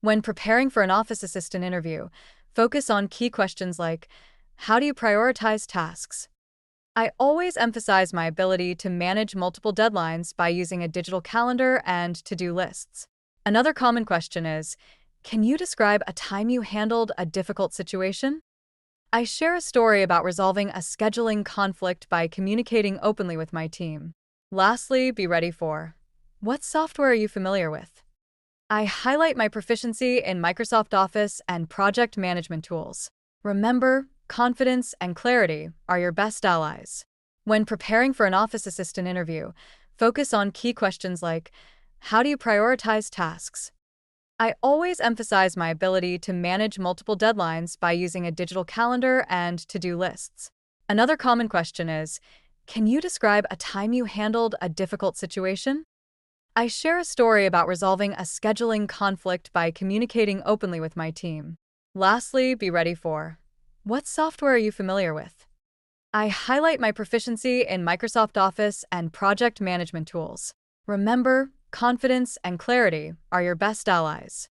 When preparing for an office assistant interview, focus on key questions like, how do you prioritize tasks? I always emphasize my ability to manage multiple deadlines by using a digital calendar and to-do lists. Another common question is, can you describe a time you handled a difficult situation? I share a story about resolving a scheduling conflict by communicating openly with my team. Lastly, be ready for, what software are you familiar with? I highlight my proficiency in Microsoft Office and project management tools. Remember, confidence and clarity are your best allies. When preparing for an office assistant interview, focus on key questions like, how do you prioritize tasks? I always emphasize my ability to manage multiple deadlines by using a digital calendar and to-do lists. Another common question is, can you describe a time you handled a difficult situation? I share a story about resolving a scheduling conflict by communicating openly with my team. Lastly, be ready for, what software are you familiar with? I highlight my proficiency in Microsoft Office and project management tools. Remember, confidence and clarity are your best allies.